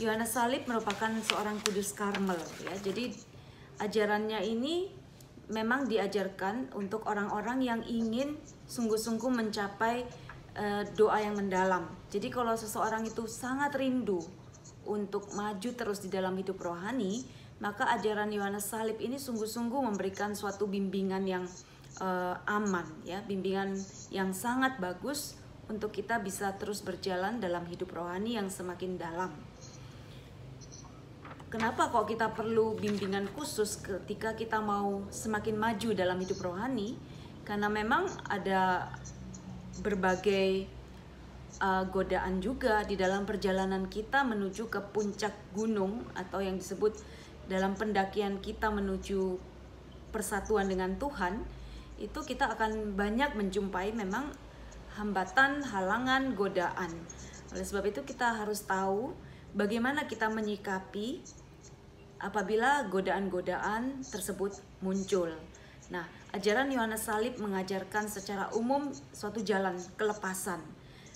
Yohanes Salib merupakan seorang kudus Karmel ya. Jadi ajarannya ini memang diajarkan untuk orang-orang yang ingin sungguh-sungguh mencapai doa yang mendalam. Jadi kalau seseorang itu sangat rindu untuk maju terus di dalam hidup rohani, maka ajaran Yohanes Salib ini sungguh-sungguh memberikan suatu bimbingan yang aman ya, bimbingan yang sangat bagus untuk kita bisa terus berjalan dalam hidup rohani yang semakin dalam. Kenapa kok kita perlu bimbingan khusus ketika kita mau semakin maju dalam hidup rohani? Karena memang ada berbagai godaan juga di dalam perjalanan kita menuju ke puncak gunung, atau yang disebut dalam pendakian kita menuju persatuan dengan Tuhan. Itu kita akan banyak menjumpai memang hambatan, halangan, godaan. Oleh sebab itu kita harus tahu bagaimana kita menyikapi apabila godaan-godaan tersebut muncul. Nah, ajaran Yohanes Salib mengajarkan secara umum suatu jalan kelepasan,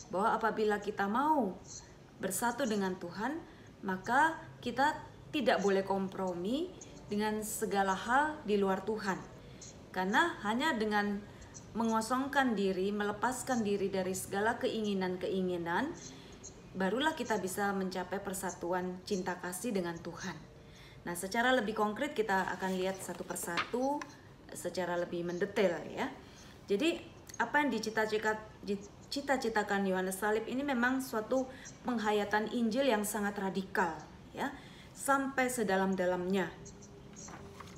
bahwa apabila kita mau bersatu dengan Tuhan, maka kita tidak boleh kompromi dengan segala hal di luar Tuhan. Karena hanya dengan mengosongkan diri, melepaskan diri dari segala keinginan-keinginan, barulah kita bisa mencapai persatuan cinta kasih dengan Tuhan. Nah, secara lebih konkret kita akan lihat satu persatu secara lebih mendetail ya. Jadi apa yang dicita-citakan Yohanes Salib ini memang suatu penghayatan Injil yang sangat radikal ya, sampai sedalam-dalamnya.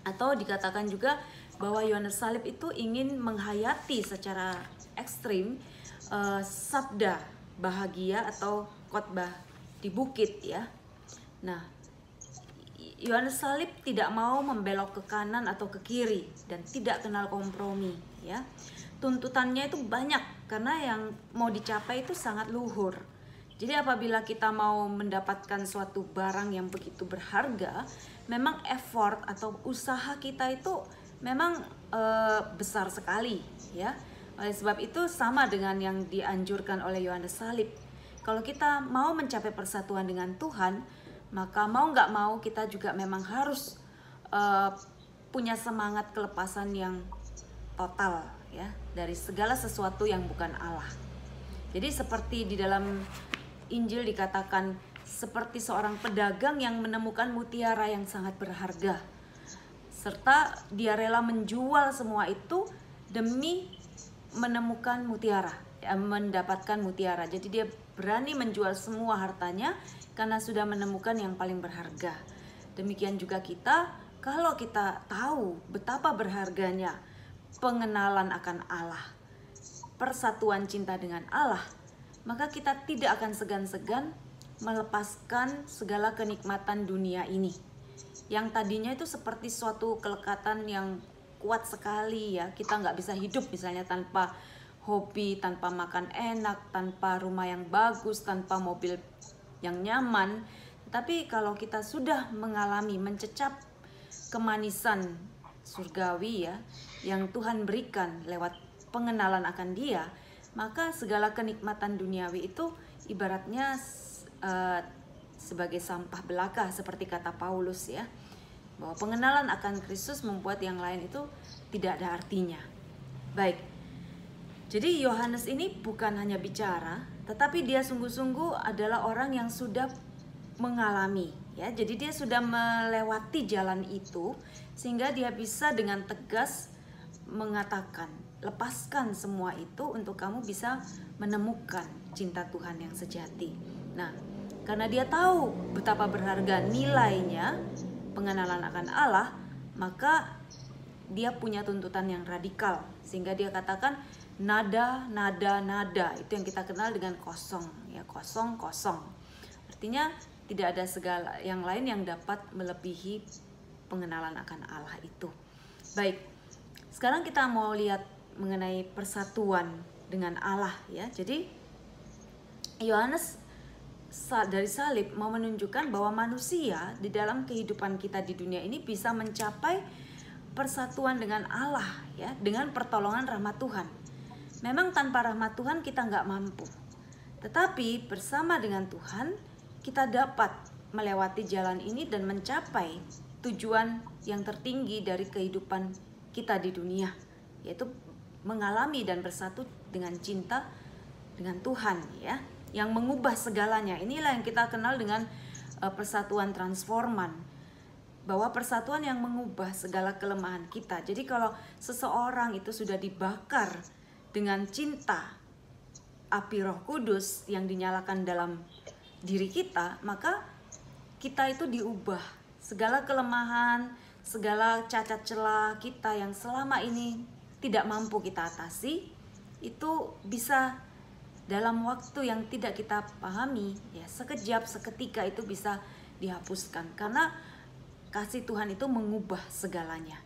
Atau dikatakan juga bahwa Yohanes Salib itu ingin menghayati secara ekstrim sabda bahagia atau khotbah di bukit ya. Nah, Yohanes Salib tidak mau membelok ke kanan atau ke kiri dan tidak kenal kompromi ya. Tuntutannya itu banyak karena yang mau dicapai itu sangat luhur. Jadi apabila kita mau mendapatkan suatu barang yang begitu berharga, memang effort atau usaha kita itu memang besar sekali ya. Oleh sebab itu sama dengan yang dianjurkan oleh Yohanes Salib. Kalau kita mau mencapai persatuan dengan Tuhan, maka mau nggak mau kita juga memang harus punya semangat kelepasan yang total ya, dari segala sesuatu yang bukan Allah. Jadi seperti di dalam Injil dikatakan seperti seorang pedagang yang menemukan mutiara yang sangat berharga, serta dia rela menjual semua itu demi menemukan mutiara, mendapatkan mutiara. Jadi dia berani menjual semua hartanya karena sudah menemukan yang paling berharga. Demikian juga kita, kalau kita tahu betapa berharganya pengenalan akan Allah, persatuan cinta dengan Allah, maka kita tidak akan segan-segan melepaskan segala kenikmatan dunia ini. Yang tadinya itu seperti suatu kelekatan yang kuat sekali ya. Kita nggak bisa hidup misalnya tanpa hobi, tanpa makan enak, tanpa rumah yang bagus, tanpa mobil yang nyaman. Tapi kalau kita sudah mengalami, mencecap kemanisan surgawi ya, yang Tuhan berikan lewat pengenalan akan Dia, maka segala kenikmatan duniawi itu ibaratnya sebagai sampah belaka, seperti kata Paulus ya, bahwa pengenalan akan Kristus membuat yang lain itu tidak ada artinya. Baik, jadi Yohanes ini bukan hanya bicara, tetapi dia sungguh-sungguh adalah orang yang sudah mengalami ya. Jadi dia sudah melewati jalan itu sehingga dia bisa dengan tegas mengatakan, lepaskan semua itu untuk kamu bisa menemukan cinta Tuhan yang sejati. Nah, karena dia tahu betapa berharga nilainya pengenalan akan Allah, maka dia punya tuntutan yang radikal sehingga dia katakan nada, nada, nada. Itu yang kita kenal dengan kosong ya, kosong, kosong. Artinya tidak ada segala yang lain yang dapat melebihi pengenalan akan Allah itu. Baik, sekarang kita mau lihat mengenai persatuan dengan Allah ya. Jadi Yohanes dari salib mau menunjukkan bahwa manusia di dalam kehidupan kita di dunia ini bisa mencapai persatuan dengan Allah ya, dengan pertolongan rahmat Tuhan. Memang tanpa rahmat Tuhan kita nggak mampu, tetapi bersama dengan Tuhan kita dapat melewati jalan ini dan mencapai tujuan yang tertinggi dari kehidupan kita di dunia, yaitu mengalami dan bersatu dengan cinta dengan Tuhan, ya, yang mengubah segalanya. Inilah yang kita kenal dengan persatuan transforman, bahwa persatuan yang mengubah segala kelemahan kita. Jadi kalau seseorang itu sudah dibakar dengan cinta api Roh Kudus yang dinyalakan dalam diri kita, maka kita itu diubah. Segala kelemahan, segala cacat celah kita yang selama ini tidak mampu kita atasi, itu bisa dalam waktu yang tidak kita pahami, ya, sekejap, seketika itu bisa dihapuskan, karena kasih Tuhan itu mengubah segalanya.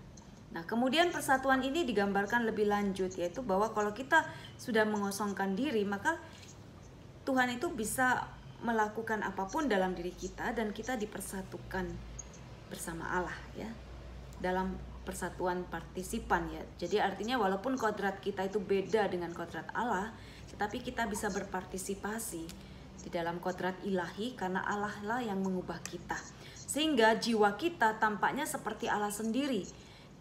Nah, kemudian persatuan ini digambarkan lebih lanjut, yaitu bahwa kalau kita sudah mengosongkan diri, maka Tuhan itu bisa melakukan apapun dalam diri kita dan kita dipersatukan bersama Allah, ya, dalam persatuan partisipan, ya. Jadi artinya walaupun kodrat kita itu beda dengan kodrat Allah, tetapi kita bisa berpartisipasi di dalam kodrat ilahi karena Allah lah yang mengubah kita. Sehingga jiwa kita tampaknya seperti Allah sendiri,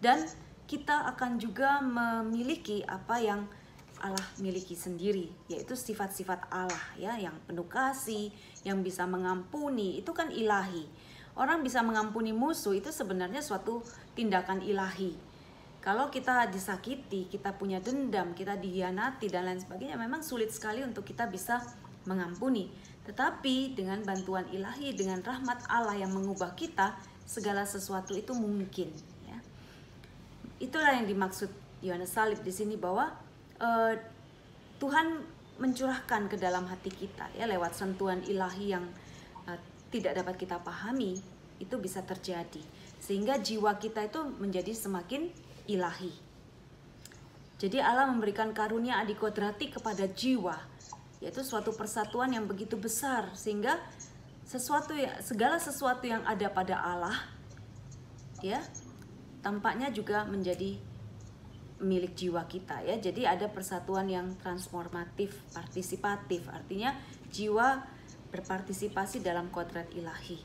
dan kita akan juga memiliki apa yang Allah miliki sendiri, yaitu sifat-sifat Allah, ya, yang penuh kasih, yang bisa mengampuni. Itu kan ilahi. Orang bisa mengampuni musuh itu sebenarnya suatu tindakan ilahi. Kalau kita disakiti, kita punya dendam, kita dihianati dan lain sebagainya, memang sulit sekali untuk kita bisa mengampuni. Tetapi dengan bantuan ilahi, dengan rahmat Allah yang mengubah kita, segala sesuatu itu mungkin, ya. Itulah yang dimaksud Yohanes Salib di sini, bahwa Tuhan mencurahkan ke dalam hati kita, ya, lewat sentuhan ilahi yang tidak dapat kita pahami, itu bisa terjadi sehingga jiwa kita itu menjadi semakin ilahi. Jadi Allah memberikan karunia adikodrati kepada jiwa, yaitu suatu persatuan yang begitu besar sehingga segala sesuatu yang ada pada Allah, ya, tampaknya juga menjadi milik jiwa kita, ya. Jadi ada persatuan yang transformatif, partisipatif, artinya jiwa berpartisipasi dalam kodrat ilahi,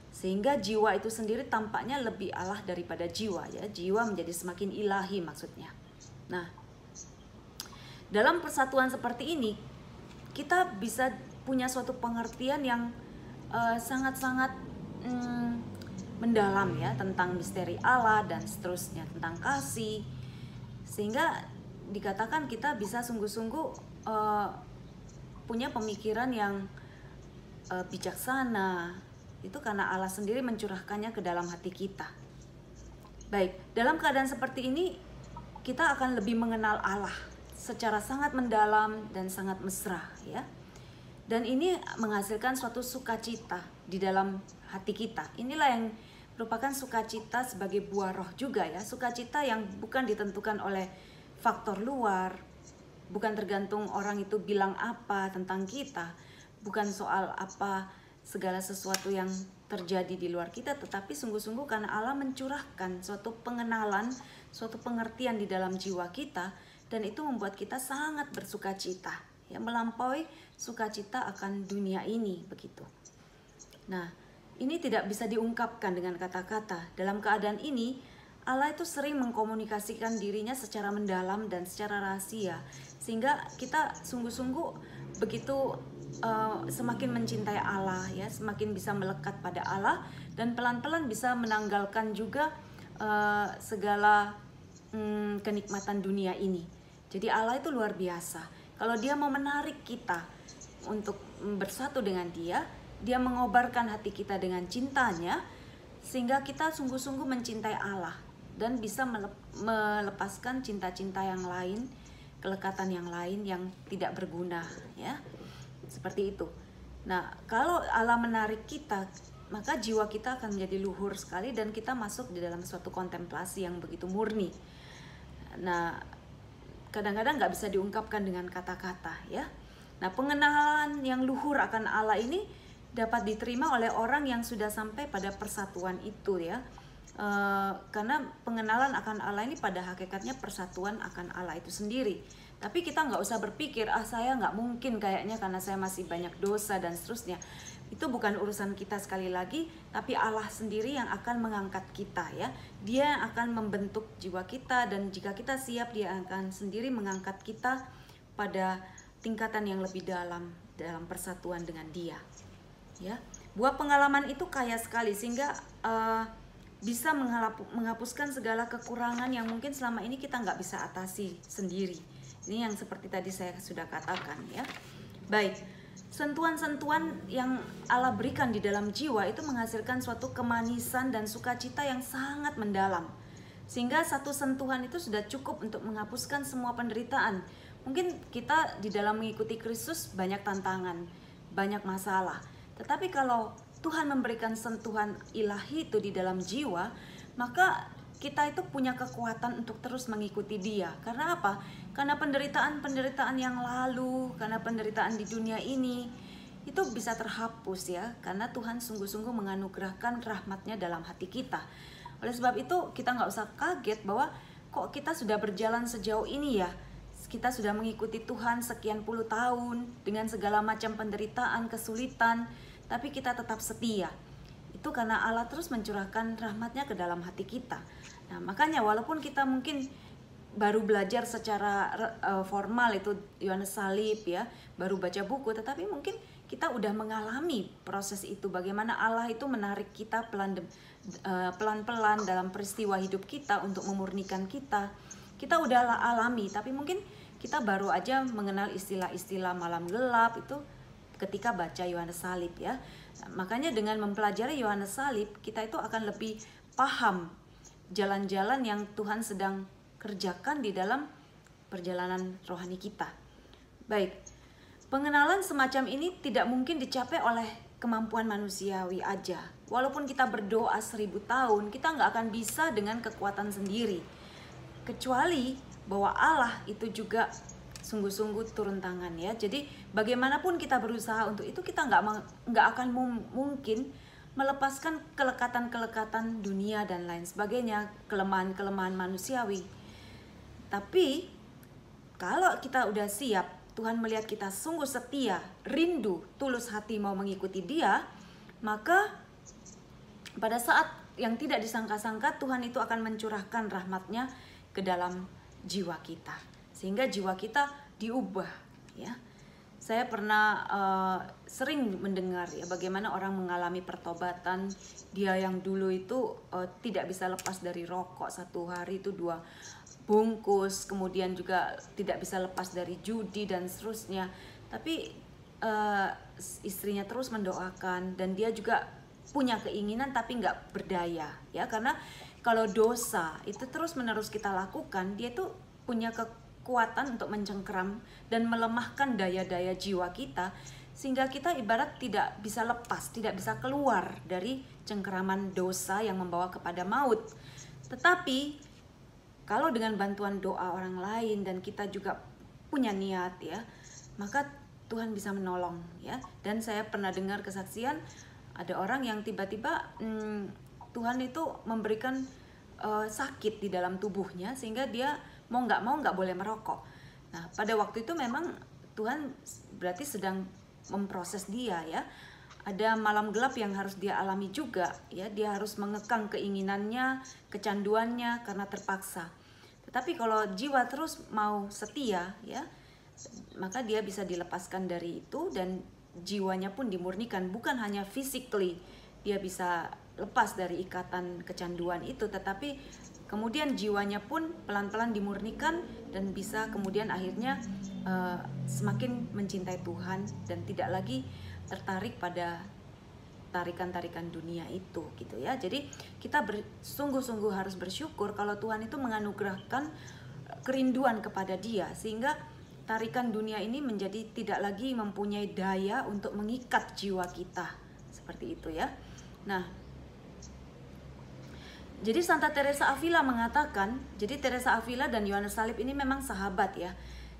sehingga jiwa itu sendiri tampaknya lebih Allah daripada jiwa, ya. Jiwa menjadi semakin ilahi maksudnya. Nah, dalam persatuan seperti ini kita bisa punya suatu pengertian yang sangat-sangat mendalam, ya, tentang misteri Allah dan seterusnya, tentang kasih, sehingga dikatakan kita bisa sungguh-sungguh punya pemikiran yang bijaksana. Itu karena Allah sendiri mencurahkannya ke dalam hati kita. Baik, dalam keadaan seperti ini kita akan lebih mengenal Allah secara sangat mendalam dan sangat mesra, ya. Dan ini menghasilkan suatu sukacita di dalam hati kita. Inilah yang merupakan sukacita sebagai buah roh juga, ya. Sukacita yang bukan ditentukan oleh faktor luar, bukan tergantung orang itu bilang apa tentang kita, bukan soal apa segala sesuatu yang terjadi di luar kita, tetapi sungguh-sungguh karena Allah mencurahkan suatu pengenalan, suatu pengertian di dalam jiwa kita, dan itu membuat kita sangat bersukacita, ya, melampaui sukacita akan dunia ini, begitu. Nah, ini tidak bisa diungkapkan dengan kata-kata. Dalam keadaan ini, Allah itu sering mengkomunikasikan dirinya secara mendalam dan secara rahasia, sehingga kita sungguh-sungguh begitu semakin mencintai Allah, ya, semakin bisa melekat pada Allah, dan pelan-pelan bisa menanggalkan juga segala kenikmatan dunia ini. Jadi Allah itu luar biasa. Kalau Dia mau menarik kita untuk bersatu dengan Dia, Dia mengobarkan hati kita dengan cintanya, sehingga kita sungguh-sungguh mencintai Allah dan bisa melepaskan cinta-cinta yang lain, kelekatan yang lain yang tidak berguna, ya. Seperti itu. Nah, kalau Allah menarik kita, maka jiwa kita akan menjadi luhur sekali dan kita masuk di dalam suatu kontemplasi yang begitu murni. Nah, kadang-kadang nggak bisa diungkapkan dengan kata-kata, ya. Nah, pengenalan yang luhur akan Allah ini dapat diterima oleh orang yang sudah sampai pada persatuan itu, ya. Karena pengenalan akan Allah ini pada hakikatnya persatuan akan Allah itu sendiri. Tapi kita nggak usah berpikir, saya nggak mungkin kayaknya karena saya masih banyak dosa dan seterusnya. Itu bukan urusan kita sekali lagi, tapi Allah sendiri yang akan mengangkat kita ya. Dia yang akan membentuk jiwa kita, dan jika kita siap, Dia akan sendiri mengangkat kita pada tingkatan yang lebih dalam persatuan dengan Dia. Ya, buah pengalaman itu kaya sekali sehingga bisa menghapuskan segala kekurangan yang mungkin selama ini kita nggak bisa atasi sendiri. Ini yang seperti tadi saya sudah katakan ya. Baik. Sentuhan-sentuhan yang Allah berikan di dalam jiwa itu menghasilkan suatu kemanisan dan sukacita yang sangat mendalam. Sehingga satu sentuhan itu sudah cukup untuk menghapuskan semua penderitaan. Mungkin kita di dalam mengikuti Kristus banyak tantangan, banyak masalah. Tetapi kalau Tuhan memberikan sentuhan ilahi itu di dalam jiwa, maka kita itu punya kekuatan untuk terus mengikuti Dia. Karena apa? Karena penderitaan-penderitaan yang lalu, karena penderitaan di dunia ini, itu bisa terhapus ya. Karena Tuhan sungguh-sungguh menganugerahkan rahmat-Nya dalam hati kita. Oleh sebab itu kita nggak usah kaget bahwa kok kita sudah berjalan sejauh ini ya. Kita sudah mengikuti Tuhan sekian puluh tahun dengan segala macam penderitaan, kesulitan, tapi kita tetap setia. Itu karena Allah terus mencurahkan rahmat-Nya ke dalam hati kita. Nah, makanya walaupun kita mungkin baru belajar secara formal itu Yohanes Salib ya, baru baca buku, tetapi mungkin kita udah mengalami proses itu, bagaimana Allah itu menarik kita pelan-pelan dalam peristiwa hidup kita untuk memurnikan kita. Kita udah alami, tapi mungkin kita baru aja mengenal istilah-istilah malam gelap itu ketika baca Yohanes Salib ya. Nah, makanya dengan mempelajari Yohanes Salib, kita itu akan lebih paham jalan-jalan yang Tuhan sedang kerjakan di dalam perjalanan rohani kita. Baik, pengenalan semacam ini tidak mungkin dicapai oleh kemampuan manusiawi aja. Walaupun kita berdoa 1000 tahun, kita nggak akan bisa dengan kekuatan sendiri. Kecuali bahwa Allah itu juga sungguh-sungguh turun tangan ya. Jadi bagaimanapun kita berusaha untuk itu, kita nggak akan mungkin melepaskan kelekatan-kelekatan dunia dan lain sebagainya, kelemahan-kelemahan manusiawi. Tapi kalau kita udah siap, Tuhan melihat kita sungguh setia, rindu, tulus hati mau mengikuti Dia, maka pada saat yang tidak disangka-sangka, Tuhan itu akan mencurahkan rahmat-Nya ke dalam jiwa kita, sehingga jiwa kita diubah ya. Saya pernah sering mendengar ya bagaimana orang mengalami pertobatan. Dia yang dulu itu tidak bisa lepas dari rokok, satu hari itu 2 bungkus, kemudian juga tidak bisa lepas dari judi dan seterusnya. Tapi istrinya terus mendoakan, dan dia juga punya keinginan tapi nggak berdaya ya, karena kalau dosa itu terus menerus kita lakukan, dia tuh punya kekuatan untuk mencengkeram dan melemahkan daya-daya jiwa kita, sehingga kita ibarat tidak bisa lepas, tidak bisa keluar dari cengkeraman dosa yang membawa kepada maut. Tetapi kalau dengan bantuan doa orang lain dan kita juga punya niat ya, maka Tuhan bisa menolong ya. Dan saya pernah dengar kesaksian ada orang yang tiba-tiba Tuhan itu memberikan sakit di dalam tubuhnya, sehingga dia mau nggak boleh merokok. Nah, pada waktu itu memang Tuhan berarti sedang memproses dia ya. Ada malam gelap yang harus dia alami juga ya. Dia harus mengekang keinginannya, kecanduannya karena terpaksa. Tetapi kalau jiwa terus mau setia ya, maka dia bisa dilepaskan dari itu, dan jiwanya pun dimurnikan. Bukan hanya physically dia bisa lepas dari ikatan kecanduan itu, tetapi kemudian jiwanya pun pelan-pelan dimurnikan dan bisa kemudian akhirnya semakin mencintai Tuhan dan tidak lagi tertarik pada tarikan-tarikan dunia itu gitu ya. Jadi kita sungguh-sungguh harus bersyukur kalau Tuhan itu menganugerahkan kerinduan kepada Dia, sehingga tarikan dunia ini menjadi tidak lagi mempunyai daya untuk mengikat jiwa kita seperti itu ya. Nah, jadi Santa Teresa Avila mengatakan, jadi Teresa Avila dan Yohanes Salib ini memang sahabat ya.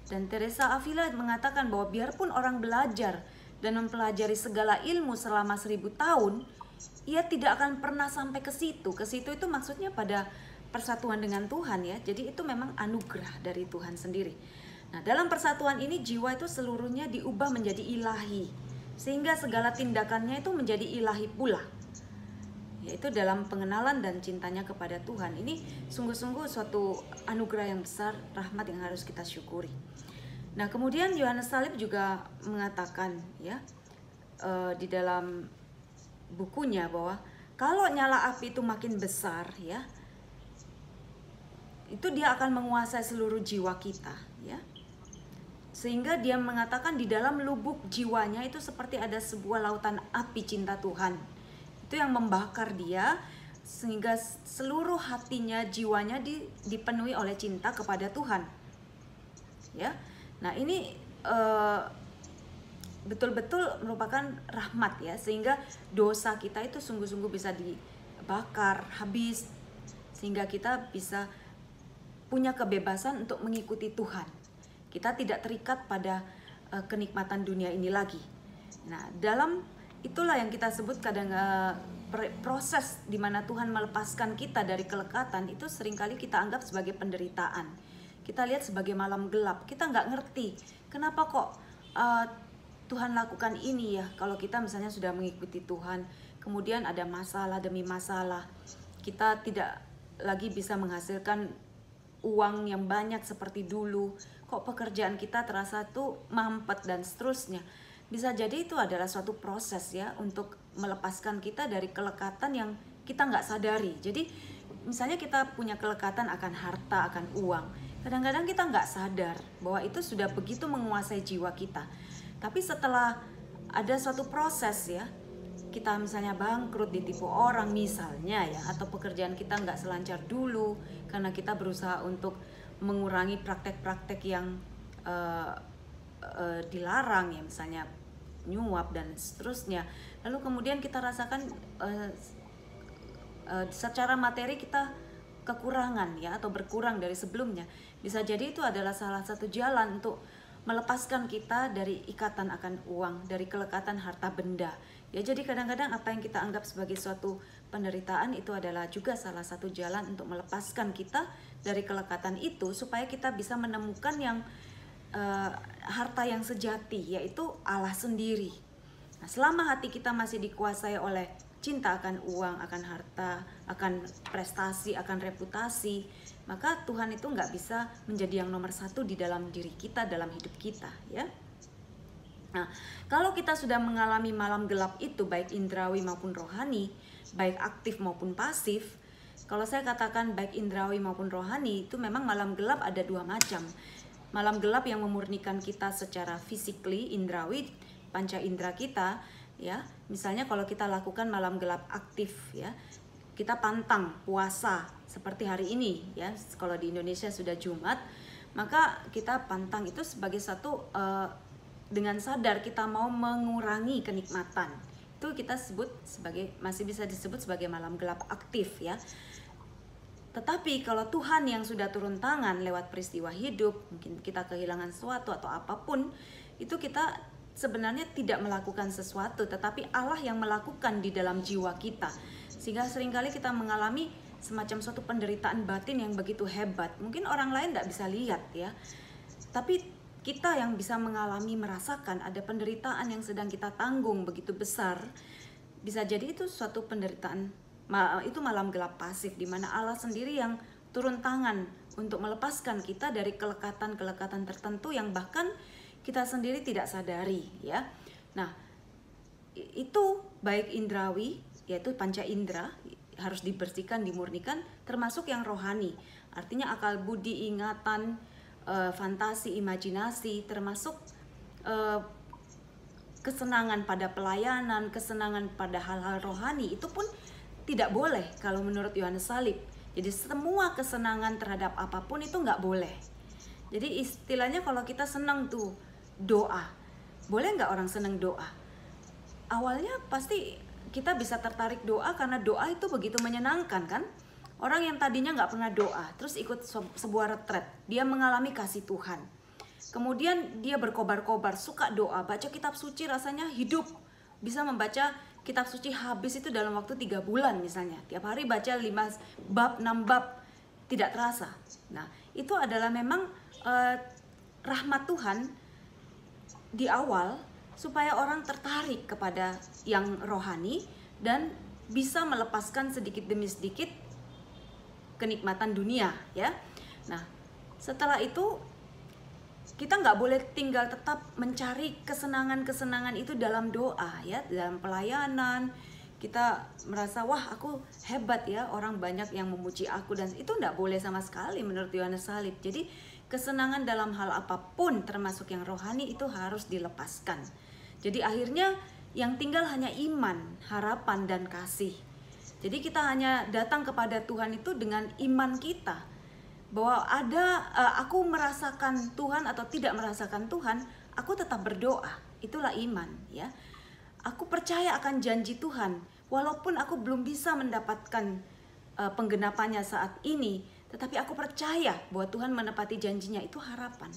Dan Teresa Avila mengatakan bahwa biarpun orang belajar dan mempelajari segala ilmu selama 1000 tahun, ia tidak akan pernah sampai ke situ. Ke situ itu maksudnya pada persatuan dengan Tuhan ya. Jadi itu memang anugerah dari Tuhan sendiri. Nah, dalam persatuan ini jiwa itu seluruhnya diubah menjadi ilahi. sehingga segala tindakannya itu menjadi ilahi pula, yaitu dalam pengenalan dan cintanya kepada Tuhan. Ini sungguh-sungguh suatu anugerah yang besar, rahmat yang harus kita syukuri. Nah, kemudian Yohanes Salib juga mengatakan ya di dalam bukunya bahwa kalau nyala api itu makin besar ya, itu dia akan menguasai seluruh jiwa kita ya. Sehingga dia mengatakan di dalam lubuk jiwanya itu seperti ada sebuah lautan api cinta Tuhan. Itu yang membakar dia sehingga seluruh hatinya, jiwanya dipenuhi oleh cinta kepada Tuhan. Ya. Nah, ini betul-betul merupakan rahmat ya, sehingga dosa kita itu sungguh-sungguh bisa dibakar habis, sehingga kita bisa punya kebebasan untuk mengikuti Tuhan. Kita tidak terikat pada kenikmatan dunia ini lagi. Nah, dalam itulah yang kita sebut kadang proses di mana Tuhan melepaskan kita dari kelekatan itu seringkali kita anggap sebagai penderitaan. Kita lihat sebagai malam gelap. Kita nggak ngerti kenapa kok Tuhan lakukan ini ya. Kalau kita misalnya sudah mengikuti Tuhan, kemudian ada masalah demi masalah, kita tidak lagi bisa menghasilkan uang yang banyak seperti dulu. Kok pekerjaan kita terasa tuh mampet dan seterusnya. Bisa jadi itu adalah suatu proses ya untuk melepaskan kita dari kelekatan yang kita nggak sadari. Jadi misalnya kita punya kelekatan akan harta, akan uang. Kadang-kadang kita nggak sadar bahwa itu sudah begitu menguasai jiwa kita. Tapi setelah ada suatu proses ya, kita misalnya bangkrut, ditipu orang misalnya ya, atau pekerjaan kita nggak selancar dulu karena kita berusaha untuk mengurangi praktek-praktek yang dilarang ya, misalnya nyuap dan seterusnya. Lalu kemudian kita rasakan secara materi kita kekurangan ya, atau berkurang dari sebelumnya. Bisa jadi itu adalah salah satu jalan untuk melepaskan kita dari ikatan akan uang, dari kelekatan harta benda. Ya, jadi kadang-kadang apa yang kita anggap sebagai suatu penderitaan itu adalah juga salah satu jalan untuk melepaskan kita dari kelekatan itu, supaya kita bisa menemukan yang harta yang sejati, yaitu Allah sendiri. Nah, selama hati kita masih dikuasai oleh cinta akan uang, akan harta, akan prestasi, akan reputasi, maka Tuhan itu nggak bisa menjadi yang nomor satu di dalam diri kita, dalam hidup kita ya. Nah, kalau kita sudah mengalami malam gelap itu, baik indrawi maupun rohani, baik aktif maupun pasif. Kalau saya katakan baik indrawi maupun rohani, itu memang malam gelap ada dua macam. Malam gelap yang memurnikan kita secara physically, indrawi, panca indera kita ya. Misalnya kalau kita lakukan malam gelap aktif ya, kita pantang puasa seperti hari ini ya. Kalau di Indonesia sudah Jumat, maka kita pantang itu sebagai satu dengan sadar kita mau mengurangi kenikmatan. Itu kita sebut sebagai, masih bisa disebut sebagai malam gelap aktif ya. Tetapi kalau Tuhan yang sudah turun tangan lewat peristiwa hidup, mungkin kita kehilangan sesuatu atau apapun, itu kita sebenarnya tidak melakukan sesuatu, tetapi Allah yang melakukan di dalam jiwa kita. Sehingga seringkali kita mengalami semacam suatu penderitaan batin yang begitu hebat. Mungkin orang lain tidak bisa lihat ya, tapi kita yang bisa mengalami, merasakan ada penderitaan yang sedang kita tanggung begitu besar. Bisa jadi itu suatu penderitaan, itu malam gelap pasif, di mana Allah sendiri yang turun tangan untuk melepaskan kita dari kelekatan-kelekatan tertentu yang bahkan kita sendiri tidak sadari ya. Nah, itu baik indrawi, yaitu panca indera, harus dibersihkan, dimurnikan, termasuk yang rohani. Artinya akal budi, ingatan, fantasi, imajinasi, termasuk kesenangan pada pelayanan, kesenangan pada hal-hal rohani, itu pun tidak boleh kalau menurut Yohanes Salib. Jadi semua kesenangan terhadap apapun itu nggak boleh. Jadi istilahnya kalau kita senang tuh doa, boleh nggak orang senang doa? Awalnya pasti kita bisa tertarik doa karena doa itu begitu menyenangkan kan. Orang yang tadinya nggak pernah doa, terus ikut sebuah retret, dia mengalami kasih Tuhan. Kemudian dia berkobar-kobar, suka doa, baca kitab suci rasanya hidup. Bisa membaca kitab suci habis itu dalam waktu 3 bulan misalnya. Tiap hari baca 5 bab, 6 bab, tidak terasa. Nah, itu adalah memang rahmat Tuhan di awal supaya orang tertarik kepada yang rohani dan bisa melepaskan sedikit demi sedikit kenikmatan dunia, ya. Nah, setelah itu kita nggak boleh tinggal tetap mencari kesenangan-kesenangan itu dalam doa, ya, dalam pelayanan. Kita merasa, wah aku hebat ya, orang banyak yang memuji aku, dan itu nggak boleh sama sekali menurut Yohanes Salib. Jadi kesenangan dalam hal apapun termasuk yang rohani itu harus dilepaskan. Jadi akhirnya yang tinggal hanya iman, harapan, dan kasih. Jadi kita hanya datang kepada Tuhan itu dengan iman kita, bahwa aku merasakan Tuhan atau tidak merasakan Tuhan, aku tetap berdoa. Itulah iman, ya. Aku percaya akan janji Tuhan, walaupun aku belum bisa mendapatkan penggenapannya saat ini, tetapi aku percaya bahwa Tuhan menepati janjinya. Itu harapan.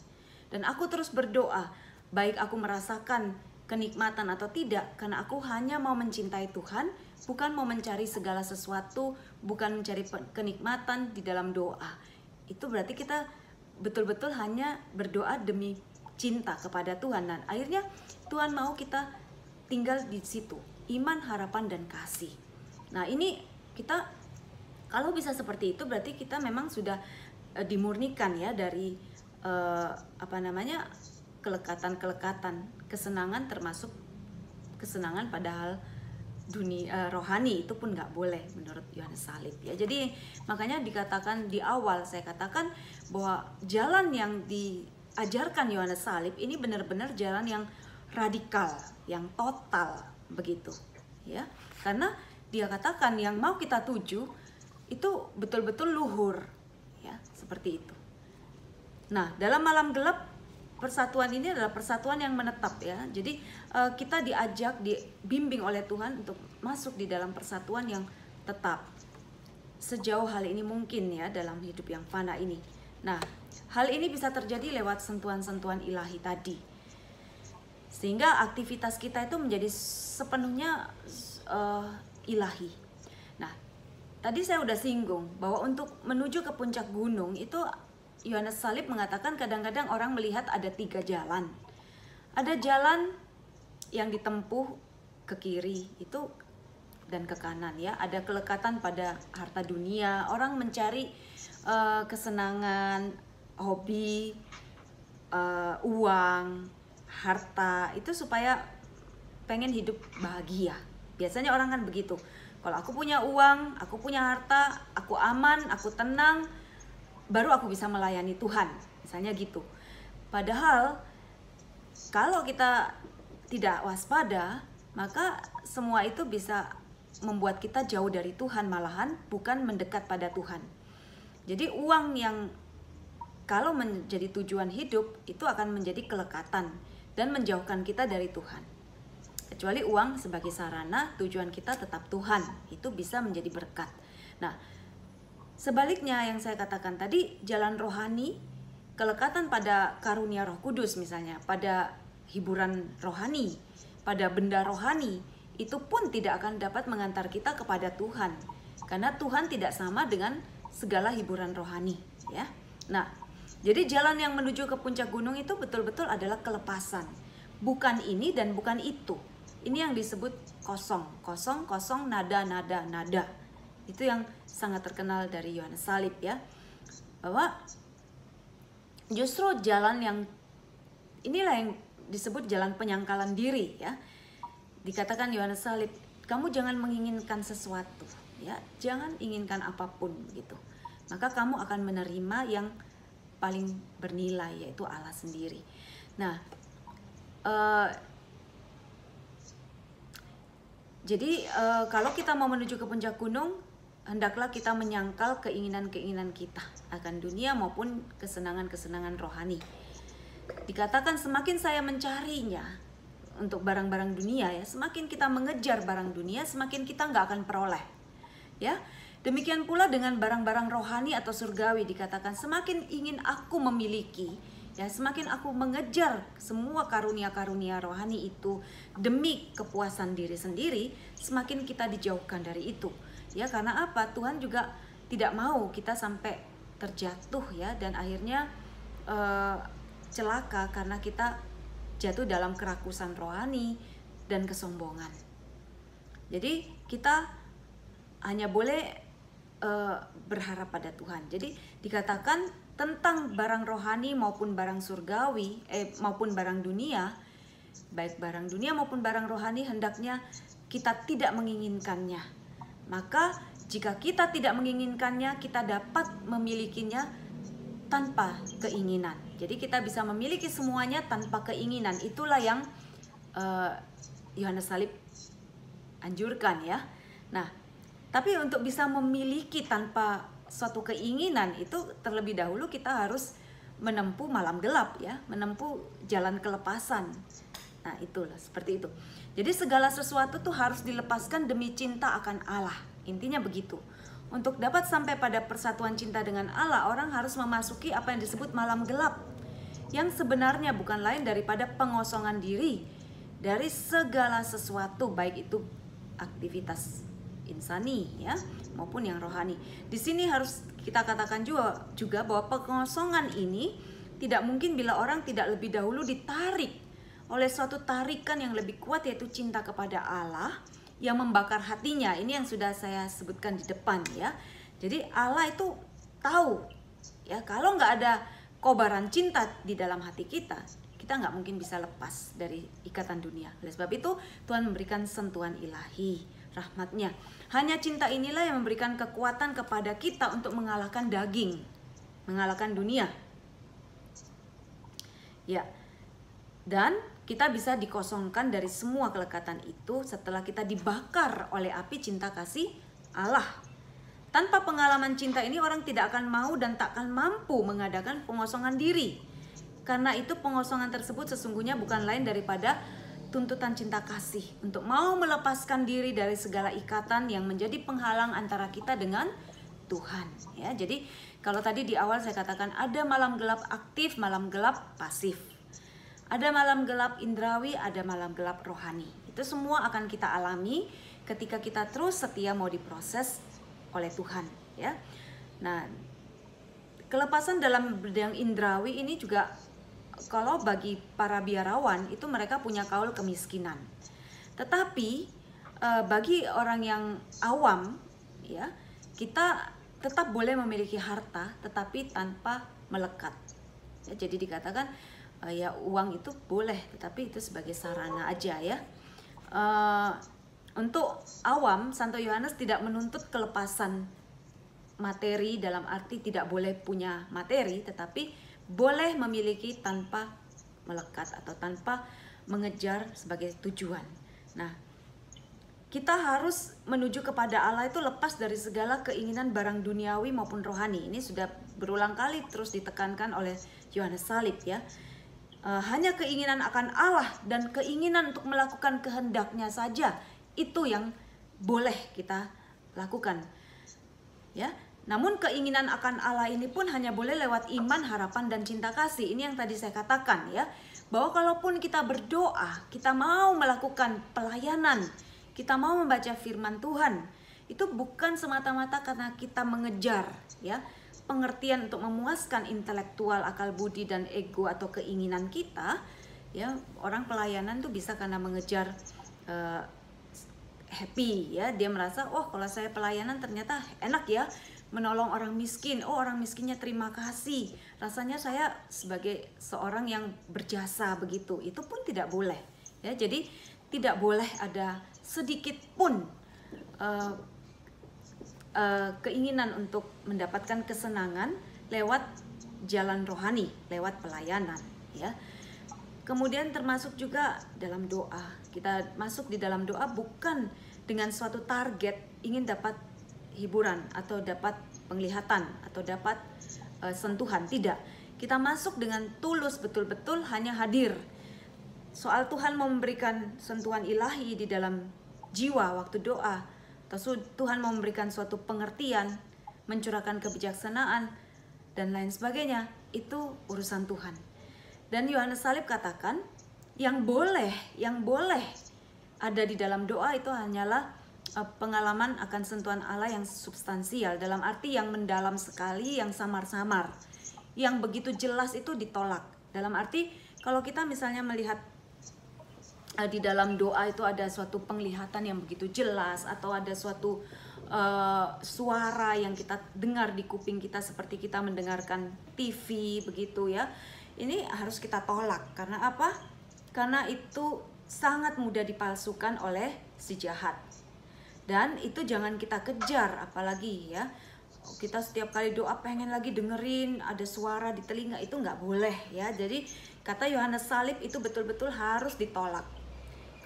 Dan aku terus berdoa, baik aku merasakan kenikmatan atau tidak, karena aku hanya mau mencintai Tuhan, bukan mau mencari segala sesuatu, bukan mencari kenikmatan di dalam doa. Itu berarti kita betul-betul hanya berdoa demi cinta kepada Tuhan. Dan akhirnya Tuhan mau kita tinggal di situ, iman, harapan, dan kasih. Nah, ini kita kalau bisa seperti itu berarti kita memang sudah dimurnikan, ya, dari kelekatan-kelekatan, kesenangan, termasuk kesenangan padahal dunia rohani itu pun nggak boleh menurut Yohanes Salib, ya. Jadi makanya dikatakan di awal, saya katakan bahwa jalan yang diajarkan Yohanes Salib ini benar-benar jalan yang radikal, yang total, begitu, ya. Karena dia katakan yang mau kita tuju itu betul-betul luhur, ya, seperti itu. Nah, dalam malam gelap, persatuan ini adalah persatuan yang menetap, ya. Jadi kita diajak, dibimbing oleh Tuhan untuk masuk di dalam persatuan yang tetap. Sejauh hal ini mungkin, ya, dalam hidup yang fana ini. Nah, hal ini bisa terjadi lewat sentuhan-sentuhan ilahi tadi. Sehingga aktivitas kita itu menjadi sepenuhnya ilahi. Nah, tadi saya udah singgung bahwa untuk menuju ke puncak gunung itu Yohanes Salib mengatakan kadang-kadang orang melihat ada 3 jalan. Ada jalan yang ditempuh ke kiri itu dan ke kanan, ya. Ada kelekatan pada harta dunia, orang mencari kesenangan, hobi, uang, harta, itu supaya pengen hidup bahagia. Biasanya orang kan begitu. Kalau aku punya uang, aku punya harta, aku aman, aku tenang, baru aku bisa melayani Tuhan, misalnya gitu. Padahal kalau kita tidak waspada, maka semua itu bisa membuat kita jauh dari Tuhan, malahan bukan mendekat pada Tuhan. Jadi uang yang kalau menjadi tujuan hidup itu akan menjadi kelekatan dan menjauhkan kita dari Tuhan. Kecuali uang sebagai sarana, tujuan kita tetap Tuhan, itu bisa menjadi berkat. Nah, sebaliknya yang saya katakan tadi, jalan rohani, kelekatan pada karunia Roh Kudus misalnya, pada hiburan rohani, pada benda rohani, itu pun tidak akan dapat mengantar kita kepada Tuhan. Karena Tuhan tidak sama dengan segala hiburan rohani, ya. Nah, jadi jalan yang menuju ke puncak gunung itu betul-betul adalah kelepasan. Bukan ini dan bukan itu. Ini yang disebut kosong, kosong, kosong, nada, nada, nada. Itu yang sangat terkenal dari Yohanes Salib, ya. Bahwa justru jalan yang inilah yang disebut jalan penyangkalan diri, ya. Dikatakan Yohanes Salib, kamu jangan menginginkan sesuatu, ya. Jangan inginkan apapun gitu. Maka kamu akan menerima yang paling bernilai, yaitu Allah sendiri. Nah, jadi kalau kita mau menuju ke puncak gunung, hendaklah kita menyangkal keinginan-keinginan kita akan dunia maupun kesenangan-kesenangan rohani. Dikatakan semakin saya mencarinya untuk barang-barang dunia, ya, semakin kita mengejar barang dunia, semakin kita nggak akan peroleh, ya. Demikian pula dengan barang-barang rohani atau surgawi, dikatakan semakin ingin aku memiliki, ya, semakin aku mengejar semua karunia-karunia rohani itu demi kepuasan diri sendiri, semakin kita dijauhkan dari itu, ya. Karena apa? Tuhan juga tidak mau kita sampai terjatuh, ya, dan akhirnya celaka karena kita jatuh dalam kerakusan rohani dan kesombongan. Jadi kita hanya boleh berharap pada Tuhan. Jadi dikatakan tentang barang rohani maupun barang surgawi, maupun barang dunia, baik barang dunia maupun barang rohani, hendaknya kita tidak menginginkannya. Maka jika kita tidak menginginkannya, kita dapat memilikinya tanpa keinginan. Jadi kita bisa memiliki semuanya tanpa keinginan. Itulah yang Yohanes Salib anjurkan ya. Nah, tapi untuk bisa memiliki tanpa suatu keinginan itu terlebih dahulu kita harus menempuh malam gelap ya, menempuh jalan kelepasan. Nah, itulah seperti itu. Jadi segala sesuatu tuh harus dilepaskan demi cinta akan Allah. Intinya begitu. Untuk dapat sampai pada persatuan cinta dengan Allah, orang harus memasuki apa yang disebut malam gelap, yang sebenarnya bukan lain daripada pengosongan diri dari segala sesuatu, baik itu aktivitas insani ya maupun yang rohani. Di sini harus kita katakan juga bahwa pengosongan ini tidak mungkin bila orang tidak lebih dahulu ditarik oleh suatu tarikan yang lebih kuat, yaitu cinta kepada Allah yang membakar hatinya. Ini yang sudah saya sebutkan di depan ya. Jadi Allah itu tahu ya, kalau nggak ada kobaran cinta di dalam hati kita, kita nggak mungkin bisa lepas dari ikatan dunia. Oleh sebab itu Tuhan memberikan sentuhan ilahi, rahmatnya. Hanya cinta inilah yang memberikan kekuatan kepada kita untuk mengalahkan daging, mengalahkan dunia. Ya, dan kita bisa dikosongkan dari semua kelekatan itu setelah kita dibakar oleh api cinta kasih Allah. Tanpa pengalaman cinta ini, orang tidak akan mau dan tak akan mampu mengadakan pengosongan diri. Karena itu pengosongan tersebut sesungguhnya bukan lain daripada tuntutan cinta kasih untuk mau melepaskan diri dari segala ikatan yang menjadi penghalang antara kita dengan Tuhan ya. Jadi kalau tadi di awal saya katakan ada malam gelap aktif, malam gelap pasif. Ada malam gelap indrawi, ada malam gelap rohani. Itu semua akan kita alami ketika kita terus setia mau diproses oleh Tuhan ya. Nah, kelepasan dalam bidang indrawi ini juga, kalau bagi para biarawan itu mereka punya kaul kemiskinan. Tetapi bagi orang yang awam ya, kita tetap boleh memiliki harta tetapi tanpa melekat. Ya, jadi dikatakan ya uang itu boleh, tetapi itu sebagai sarana aja ya. Untuk awam, Santo Yohanes tidak menuntut kelepasan materi dalam arti tidak boleh punya materi, tetapi boleh memiliki tanpa melekat atau tanpa mengejar sebagai tujuan. Nah, kita harus menuju kepada Allah itu lepas dari segala keinginan barang duniawi maupun rohani. Ini sudah berulang kali terus ditekankan oleh Yohanes Salib ya. Hanya keinginan akan Allah dan keinginan untuk melakukan kehendaknya saja, itu yang boleh kita lakukan ya. Namun keinginan akan Allah ini pun hanya boleh lewat iman, harapan, dan cinta kasih. Ini yang tadi saya katakan ya, bahwa kalaupun kita berdoa, kita mau melakukan pelayanan, kita mau membaca firman Tuhan, itu bukan semata-mata karena kita mengejar ya pengertian untuk memuaskan intelektual, akal budi, dan ego atau keinginan kita ya. Orang pelayanan tuh bisa karena mengejar happy ya, dia merasa oh kalau saya pelayanan ternyata enak ya, menolong orang miskin, oh orang miskinnya terima kasih, rasanya saya sebagai seorang yang berjasa begitu. Itu pun tidak boleh ya. Jadi tidak boleh ada sedikit pun keinginan untuk mendapatkan kesenangan lewat jalan rohani, lewat pelayanan ya. Kemudian termasuk juga dalam doa. Kita masuk di dalam doa bukan dengan suatu target ingin dapat hiburan atau dapat penglihatan atau dapat sentuhan, tidak. Kita masuk dengan tulus, betul-betul hanya hadir. Soal Tuhan mau memberikan sentuhan ilahi di dalam jiwa waktu doa, atau Tuhan mau memberikan suatu pengertian, mencurahkan kebijaksanaan dan lain sebagainya, itu urusan Tuhan. Dan Yohanes Salib katakan yang boleh ada di dalam doa itu hanyalah pengalaman akan sentuhan Allah yang substansial, dalam arti yang mendalam sekali, yang samar-samar, yang begitu jelas itu ditolak. Dalam arti Kalau kita misalnya melihat di dalam doa itu ada suatu penglihatan yang begitu jelas, atau ada suatu suara yang kita dengar di kuping kita seperti kita mendengarkan TV begitu ya. Ini harus kita tolak. Karena apa? Karena itu sangat mudah dipalsukan oleh si jahat. Dan itu jangan kita kejar, apalagi ya. Kita setiap kali doa pengen lagi dengerin ada suara di telinga, itu nggak boleh ya. Jadi kata Yohanes Salib itu betul-betul harus ditolak.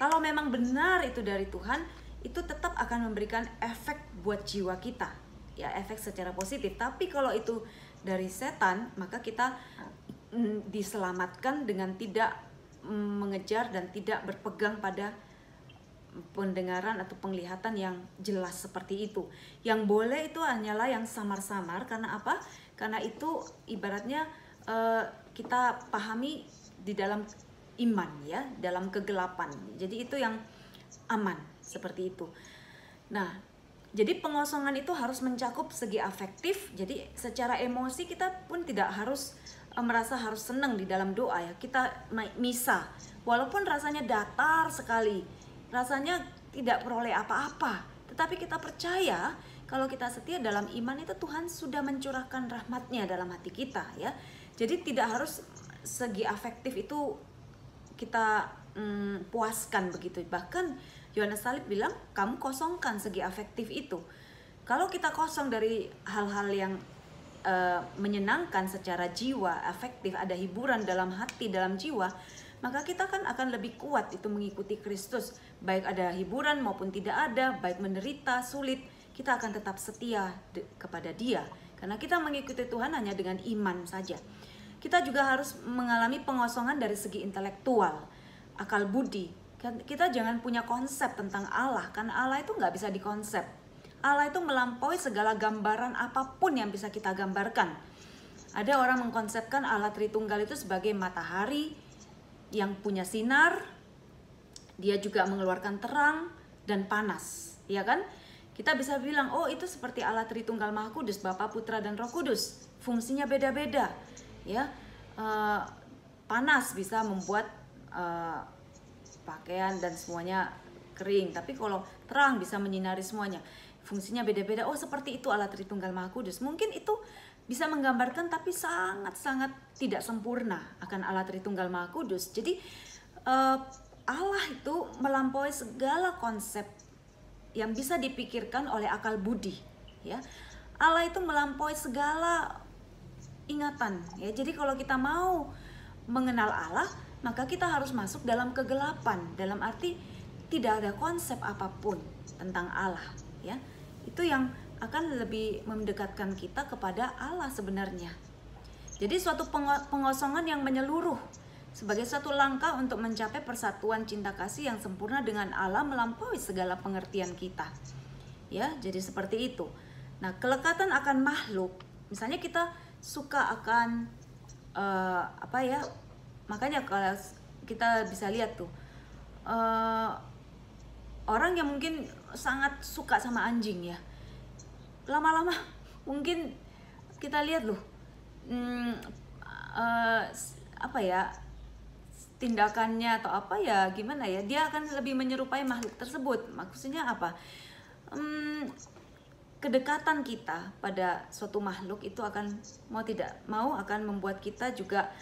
Kalau memang benar itu dari Tuhan, itu tetap akan memberikan efek buat jiwa kita, ya, efek secara positif. Tapi kalau itu dari setan, maka kita diselamatkan dengan tidak mengejar dan tidak berpegang pada pendengaran atau penglihatan yang jelas seperti itu. Yang boleh itu hanyalah yang samar-samar. Karena apa? Karena itu ibaratnya kita pahami di dalam iman ya, dalam kegelapan. Jadi itu yang aman seperti itu. Nah, jadi pengosongan itu harus mencakup segi afektif. Jadi secara emosi kita pun tidak harus merasa harus senang di dalam doa ya. Kita misa, walaupun rasanya datar sekali, rasanya tidak peroleh apa-apa, tetapi kita percaya kalau kita setia dalam iman itu Tuhan sudah mencurahkan rahmat-Nya dalam hati kita ya. Jadi tidak harus segi afektif itu kita puaskan begitu. Bahkan Yohanes Salib bilang, kamu kosongkan segi afektif itu. Kalau kita kosong dari hal-hal yang menyenangkan secara jiwa, afektif, ada hiburan dalam hati, dalam jiwa, maka kita kan akan lebih kuat itu mengikuti Kristus. Baik ada hiburan maupun tidak ada, baik menderita, sulit, kita akan tetap setia kepada Dia. Karena kita mengikuti Tuhan hanya dengan iman saja. Kita juga harus mengalami pengosongan dari segi intelektual, akal budi. Kita jangan punya konsep tentang Allah, karena Allah itu nggak bisa dikonsep. Allah itu melampaui segala gambaran apapun yang bisa kita gambarkan. Ada orang mengkonsepkan Allah Tritunggal itu sebagai matahari yang punya sinar, dia juga mengeluarkan terang dan panas, ya kan? Kita bisa bilang, oh itu seperti Allah Tritunggal Maha Kudus, Bapa, Putra, dan Roh Kudus. Fungsinya beda-beda. Ya, panas bisa membuat pakaian dan semuanya kering, tapi kalau terang bisa menyinari semuanya. Fungsinya beda-beda. Oh, seperti itu Allah Tritunggal Maha Kudus. Mungkin itu bisa menggambarkan, tapi sangat-sangat tidak sempurna akan Allah Tritunggal Maha Kudus. Jadi Allah itu melampaui segala konsep yang bisa dipikirkan oleh akal budi. Ya, Allah itu melampaui segala ingatan ya. Jadi kalau kita mau mengenal Allah, maka kita harus masuk dalam kegelapan. Dalam arti tidak ada konsep apapun tentang Allah ya. Itu yang akan lebih mendekatkan kita kepada Allah sebenarnya. Jadi suatu pengosongan yang menyeluruh sebagai suatu langkah untuk mencapai persatuan cinta kasih yang sempurna dengan Allah melampaui segala pengertian kita. Ya, jadi seperti itu. Nah, kelekatan akan makhluk, misalnya kita suka akan makanya kalau kita bisa lihat tuh orang yang mungkin sangat suka sama anjing ya, lama-lama mungkin kita lihat loh tindakannya atau gimana ya, dia akan lebih menyerupai makhluk tersebut. Maksudnya apa? Kedekatan kita pada suatu makhluk itu akan mau tidak mau akan membuat kita juga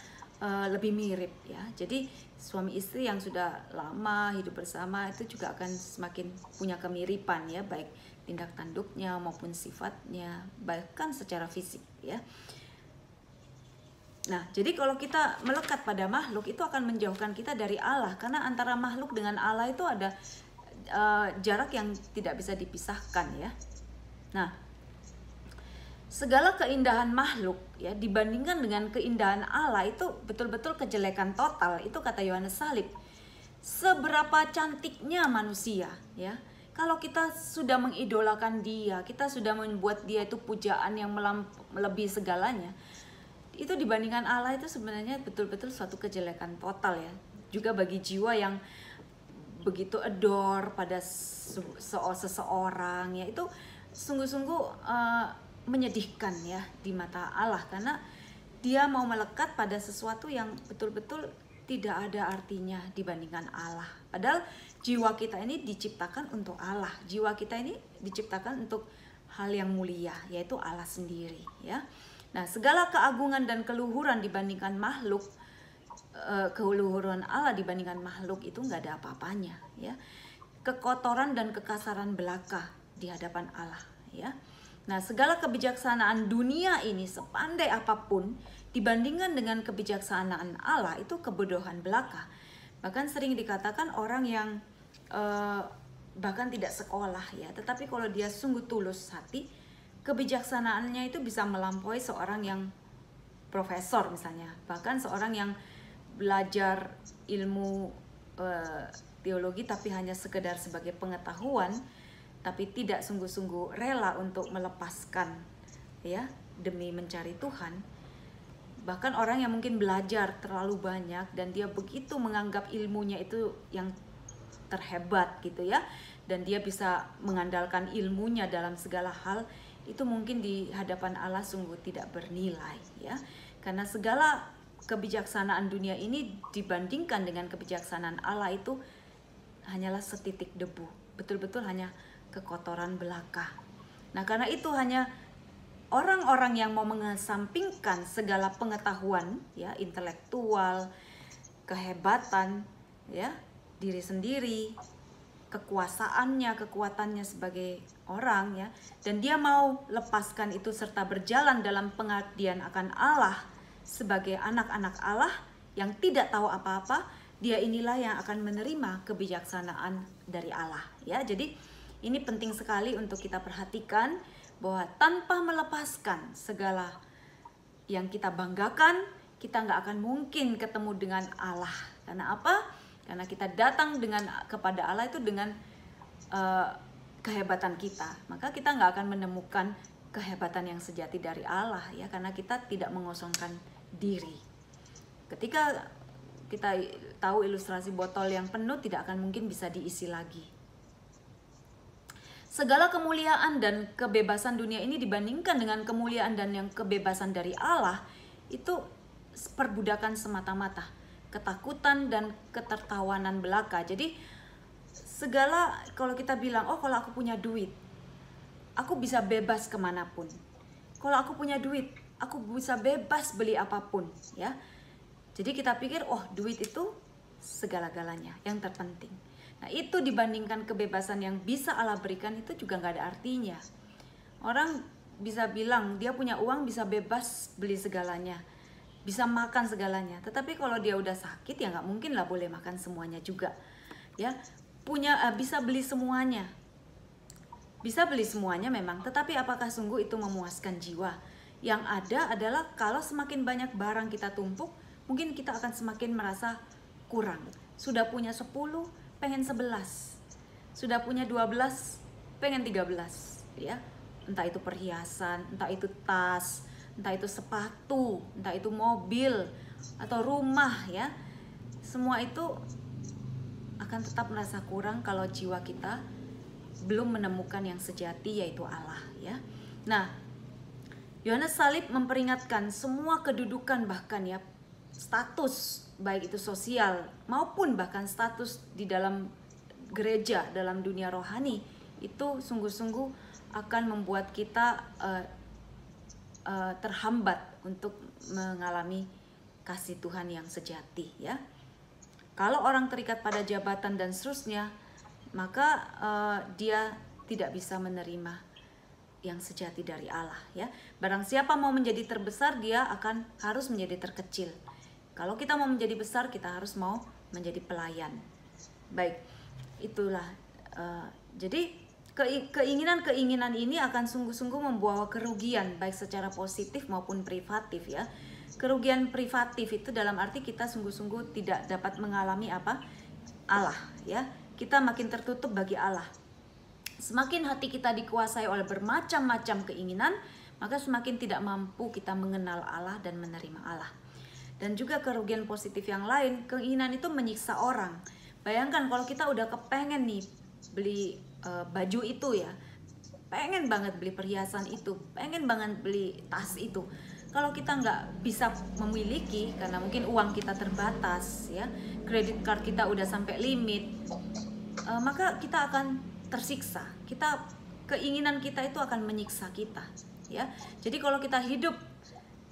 lebih mirip ya. Jadi suami istri yang sudah lama hidup bersama itu juga akan semakin punya kemiripan ya, baik tindak tanduknya maupun sifatnya, bahkan secara fisik ya. Nah, jadi kalau kita melekat pada makhluk itu akan menjauhkan kita dari Allah, karena antara makhluk dengan Allah itu ada jarak yang tidak bisa dipisahkan ya. Nah, segala keindahan makhluk ya dibandingkan dengan keindahan Allah itu betul-betul kejelekan total. Itu kata Yohanes Salib. Seberapa cantiknya manusia ya. Kalau kita sudah mengidolakan dia, kita sudah membuat dia itu pujaan yang melebihi segalanya, itu dibandingkan Allah itu sebenarnya betul-betul suatu kejelekan total ya. Juga bagi jiwa yang begitu adore pada seseorang ya, itu sungguh-sungguh menyedihkan ya di mata Allah, karena dia mau melekat pada sesuatu yang betul-betul tidak ada artinya dibandingkan Allah. Padahal jiwa kita ini diciptakan untuk Allah. Jiwa kita ini diciptakan untuk hal yang mulia, yaitu Allah sendiri, ya. Nah, segala keagungan dan keluhuran dibandingkan makhluk, keluhuran Allah dibandingkan makhluk itu nggak ada apa-apanya, ya. Kekotoran dan kekasaran belaka di hadapan Allah, ya. Nah, segala kebijaksanaan dunia ini sepandai apapun dibandingkan dengan kebijaksanaan Allah itu kebodohan belaka. Bahkan sering dikatakan orang yang bahkan tidak sekolah, ya, tetapi kalau dia sungguh tulus hati, kebijaksanaannya itu bisa melampaui seorang yang profesor misalnya, bahkan seorang yang belajar ilmu teologi tapi hanya sekedar sebagai pengetahuan, tapi tidak sungguh-sungguh rela untuk melepaskan, ya, demi mencari Tuhan. Bahkan orang yang mungkin belajar terlalu banyak dan dia begitu menganggap ilmunya itu yang terhebat gitu, ya, dan dia bisa mengandalkan ilmunya dalam segala hal, itu mungkin di hadapan Allah sungguh tidak bernilai, ya. Karena segala kebijaksanaan dunia ini dibandingkan dengan kebijaksanaan Allah itu hanyalah setitik debu, betul-betul hanya kekotoran belaka. Nah, karena itu hanya orang-orang yang mau mengesampingkan segala pengetahuan, ya, intelektual, kehebatan, ya, diri sendiri, kekuasaannya, kekuatannya sebagai orang, ya, dan dia mau lepaskan itu serta berjalan dalam pengabdian akan Allah sebagai anak-anak Allah yang tidak tahu apa-apa, dia inilah yang akan menerima kebijaksanaan dari Allah, ya. Jadi ini penting sekali untuk kita perhatikan bahwa tanpa melepaskan segala yang kita banggakan, kita nggak akan mungkin ketemu dengan Allah. Karena apa? Karena kita datang kepada Allah itu dengan kehebatan kita, maka kita nggak akan menemukan kehebatan yang sejati dari Allah, ya, karena kita tidak mengosongkan diri. Ketika kita tahu ilustrasi botol yang penuh tidak akan mungkin bisa diisi lagi. Segala kemuliaan dan kebebasan dunia ini dibandingkan dengan kemuliaan dan yang kebebasan dari Allah itu perbudakan semata-mata, ketakutan dan ketertawanan belaka. Jadi segala, kalau kita bilang, oh kalau aku punya duit, aku bisa bebas kemanapun. Kalau aku punya duit, aku bisa bebas beli apapun, ya. Jadi kita pikir, oh duit itu segala-galanya, yang terpenting. Nah, itu dibandingkan kebebasan yang bisa Allah berikan itu juga nggak ada artinya. Orang bisa bilang dia punya uang bisa bebas beli segalanya, bisa makan segalanya. Tetapi kalau dia udah sakit ya nggak mungkin lah boleh makan semuanya juga, ya. Bisa beli semuanya, bisa beli semuanya memang. Tetapi apakah sungguh itu memuaskan jiwa? Yang ada adalah kalau semakin banyak barang kita tumpuk, mungkin kita akan semakin merasa kurang. Sudah punya 10, pengen 11, sudah punya 12, pengen 13, ya. Entah itu perhiasan, entah itu tas, entah itu sepatu, entah itu mobil atau rumah, ya. Semua itu akan tetap merasa kurang kalau jiwa kita belum menemukan yang sejati, yaitu Allah, ya. Nah, Yohanes Salib memperingatkan semua kedudukan, bahkan, ya, status baik itu sosial maupun bahkan status di dalam gereja, dalam dunia rohani, itu sungguh-sungguh akan membuat kita terhambat untuk mengalami kasih Tuhan yang sejati, ya. Kalau orang terikat pada jabatan dan seterusnya, maka dia tidak bisa menerima yang sejati dari Allah, ya. Barang siapa mau menjadi terbesar, dia akan harus menjadi terkecil. Kalau kita mau menjadi besar, kita harus mau menjadi pelayan. Baik, itulah. Jadi keinginan-keinginan ini akan sungguh-sungguh membawa kerugian, baik secara positif maupun privatif, ya. Kerugian privatif itu dalam arti kita sungguh-sungguh tidak dapat mengalami Allah, ya. Kita makin tertutup bagi Allah. Semakin hati kita dikuasai oleh bermacam-macam keinginan, maka semakin tidak mampu kita mengenal Allah dan menerima Allah. Dan juga kerugian positif yang lain, keinginan itu menyiksa orang. Bayangkan kalau kita udah kepengen nih beli baju itu, ya, pengen banget beli perhiasan itu, pengen banget beli tas itu, Kalau kita nggak bisa memiliki karena mungkin uang kita terbatas, ya, kredit card kita udah sampai limit, maka kita akan tersiksa. Keinginan kita itu akan menyiksa kita, ya. Jadi kalau kita hidup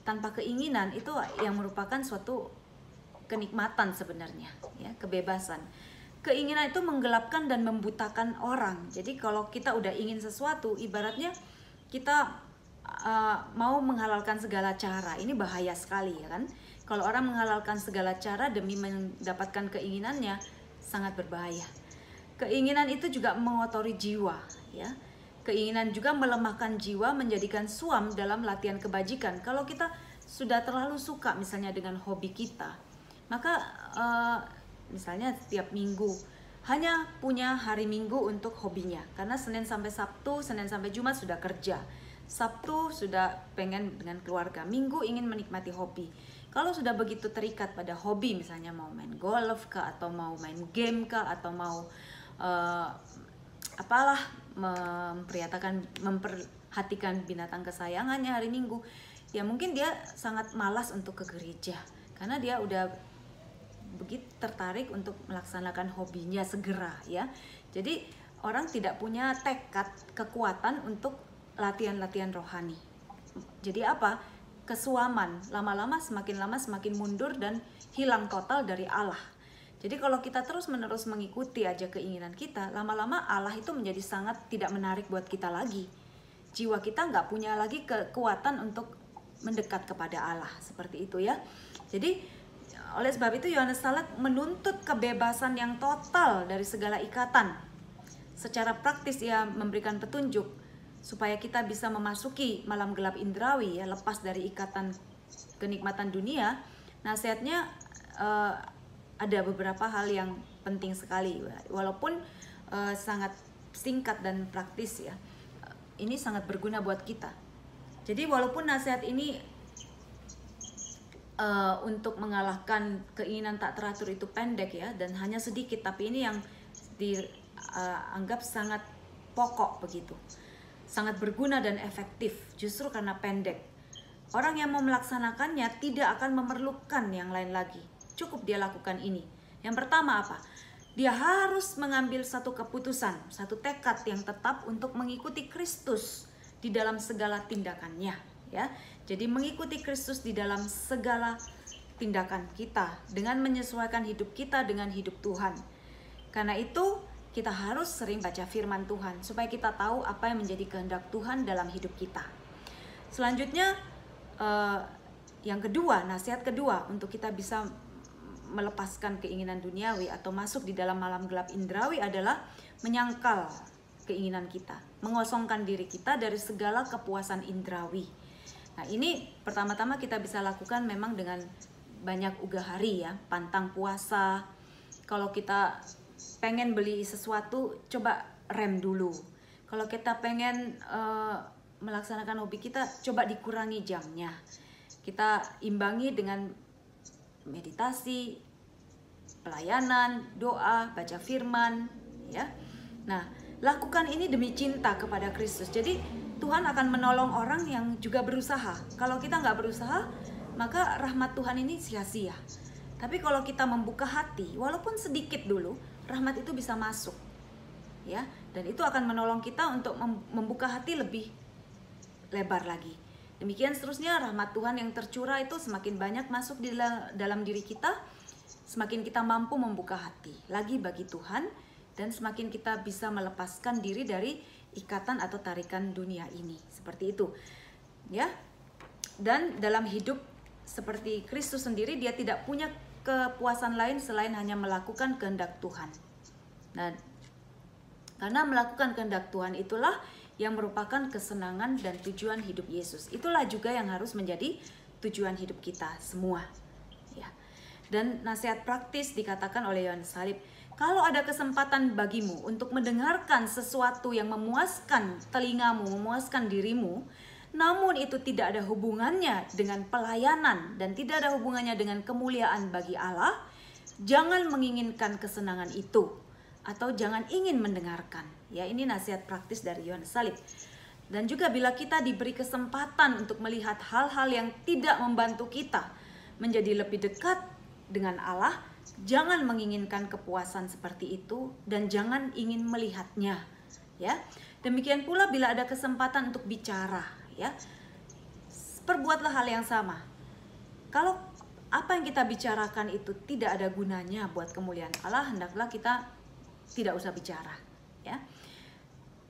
tanpa keinginan, itu yang merupakan suatu kenikmatan sebenarnya, ya, kebebasan. Keinginan itu menggelapkan dan membutakan orang. Jadi kalau kita udah ingin sesuatu, ibaratnya kita mau menghalalkan segala cara. Ini bahaya sekali, ya kan? Kalau orang menghalalkan segala cara demi mendapatkan keinginannya, sangat berbahaya. Keinginan itu juga mengotori jiwa, ya. Keinginan juga melemahkan jiwa, menjadikan suam dalam latihan kebajikan. Kalau kita sudah terlalu suka misalnya dengan hobi kita, maka misalnya setiap minggu hanya punya hari Minggu untuk hobinya, karena Senin sampai Sabtu, Senin sampai Jumat sudah kerja, Sabtu sudah pengen dengan keluarga, Minggu ingin menikmati hobi. Kalau sudah begitu terikat pada hobi, misalnya mau main golf kah, atau mau main game kah, atau mau memperhatikan binatang kesayangannya hari Minggu, ya mungkin dia sangat malas untuk ke gereja, karena dia udah begitu tertarik untuk melaksanakan hobinya segera, ya. Jadi orang tidak punya tekad, kekuatan untuk latihan-latihan rohani. Jadi apa? Kesuaman, lama-lama semakin mundur dan hilang total dari Allah. Jadi kalau kita terus-menerus mengikuti aja keinginan kita, lama-lama Allah itu menjadi sangat tidak menarik buat kita lagi. Jiwa kita nggak punya lagi kekuatan untuk mendekat kepada Allah, seperti itu, ya. Jadi oleh sebab itu Yohanes Salak menuntut kebebasan yang total dari segala ikatan. Secara praktis ia memberikan petunjuk supaya kita bisa memasuki malam gelap indrawi, ya, lepas dari ikatan kenikmatan dunia. Nasihatnya ada beberapa hal yang penting sekali, walaupun sangat singkat dan praktis, ya. Ini sangat berguna buat kita. Jadi walaupun nasihat ini untuk mengalahkan keinginan tak teratur itu pendek, ya, dan hanya sedikit, tapi ini yang dianggap sangat pokok begitu, sangat berguna dan efektif justru karena pendek. Orang yang mau melaksanakannya tidak akan memerlukan yang lain lagi, cukup dia lakukan ini. Yang pertama apa? Dia harus mengambil satu keputusan, satu tekad yang tetap untuk mengikuti Kristus di dalam segala tindakannya, ya. Jadi mengikuti Kristus di dalam segala tindakan kita, dengan menyesuaikan hidup kita dengan hidup Tuhan. Karena itu kita harus sering baca firman Tuhan supaya kita tahu apa yang menjadi kehendak Tuhan dalam hidup kita. Selanjutnya yang kedua, nasihat kedua untuk kita bisa melepaskan keinginan duniawi atau masuk di dalam malam gelap indrawi adalah menyangkal keinginan kita, mengosongkan diri kita dari segala kepuasan indrawi. Nah, ini pertama-tama kita bisa lakukan memang dengan banyak ugahari, ya, pantang puasa. Kalau kita pengen beli sesuatu, coba rem dulu. Kalau kita pengen melaksanakan hobi kita, coba dikurangi jamnya. Kita imbangi dengan meditasi, pelayanan, doa, baca firman, ya. Nah, lakukan ini demi cinta kepada Kristus. Jadi Tuhan akan menolong orang yang juga berusaha. Kalau kita nggak berusaha, maka rahmat Tuhan ini sia-sia. Tapi kalau kita membuka hati, walaupun sedikit dulu, rahmat itu bisa masuk, ya. Dan itu akan menolong kita untuk membuka hati lebih lebar lagi. Demikian seterusnya, rahmat Tuhan yang tercurah itu semakin banyak masuk di dalam diri kita, semakin kita mampu membuka hati lagi bagi Tuhan, dan semakin kita bisa melepaskan diri dari ikatan atau tarikan dunia ini, seperti itu, ya. Dan dalam hidup seperti Kristus sendiri, dia tidak punya kepuasan lain selain hanya melakukan kehendak Tuhan. Nah, karena melakukan kehendak Tuhan itulah yang merupakan kesenangan dan tujuan hidup Yesus. Itulah juga yang harus menjadi tujuan hidup kita semua, ya. Dan nasihat praktis dikatakan oleh Yohanes Salib, kalau ada kesempatan bagimu untuk mendengarkan sesuatu yang memuaskan telingamu, memuaskan dirimu, namun itu tidak ada hubungannya dengan pelayanan dan tidak ada hubungannya dengan kemuliaan bagi Allah, jangan menginginkan kesenangan itu atau jangan ingin mendengarkan. Ya, ini nasihat praktis dari Yohanes Salib. Dan juga bila kita diberi kesempatan untuk melihat hal-hal yang tidak membantu kita menjadi lebih dekat dengan Allah, jangan menginginkan kepuasan seperti itu dan jangan ingin melihatnya, ya. Demikian pula bila ada kesempatan untuk bicara, ya. Perbuatlah hal yang sama. Kalau apa yang kita bicarakan itu tidak ada gunanya buat kemuliaan Allah, hendaklah kita tidak usah bicara, ya.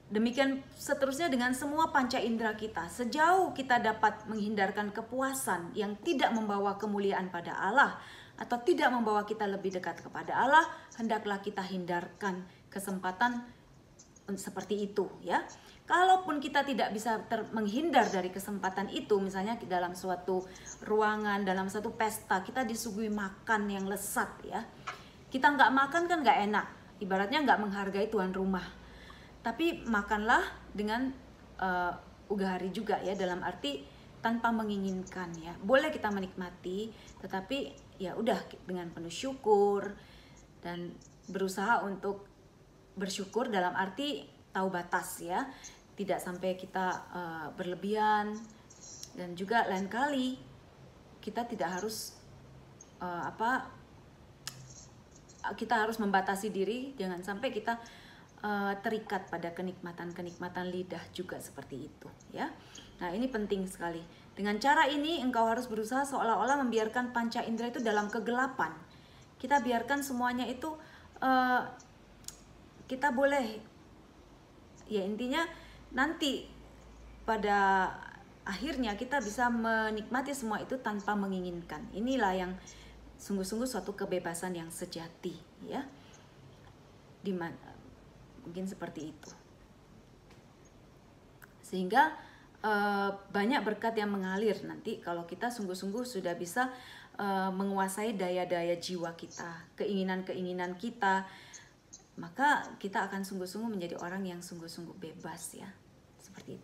Demikian seterusnya dengan semua panca indera kita. Sejauh kita dapat menghindarkan kepuasan yang tidak membawa kemuliaan pada Allah atau tidak membawa kita lebih dekat kepada Allah, hendaklah kita hindarkan kesempatan seperti itu, ya. Kalaupun kita tidak bisa menghindar dari kesempatan itu, misalnya dalam suatu ruangan, dalam satu pesta, kita disuguhi makan yang lesat, ya. Kita nggak makan kan nggak enak, ibaratnya nggak menghargai tuan rumah. Tapi makanlah dengan ugahari juga, ya, dalam arti tanpa menginginkan, ya. Boleh kita menikmati, tetapi ya udah dengan penuh syukur dan berusaha untuk bersyukur dalam arti tahu batas, ya. Tidak sampai kita berlebihan, dan juga lain kali kita tidak harus kita harus membatasi diri, jangan sampai kita terikat pada kenikmatan-kenikmatan lidah juga seperti itu, ya. Nah, ini penting sekali. Dengan cara ini engkau harus berusaha seolah-olah membiarkan panca indera itu dalam kegelapan. Kita biarkan semuanya itu, kita boleh, ya, intinya nanti pada akhirnya kita bisa menikmati semua itu tanpa menginginkan. Inilah yang sungguh-sungguh suatu kebebasan yang sejati, ya. Mungkin seperti itu. Sehingga banyak berkat yang mengalir nanti kalau kita sungguh-sungguh sudah bisa menguasai daya-daya jiwa kita, keinginan-keinginan kita, maka kita akan sungguh-sungguh menjadi orang yang sungguh-sungguh bebas, ya. Seperti itu.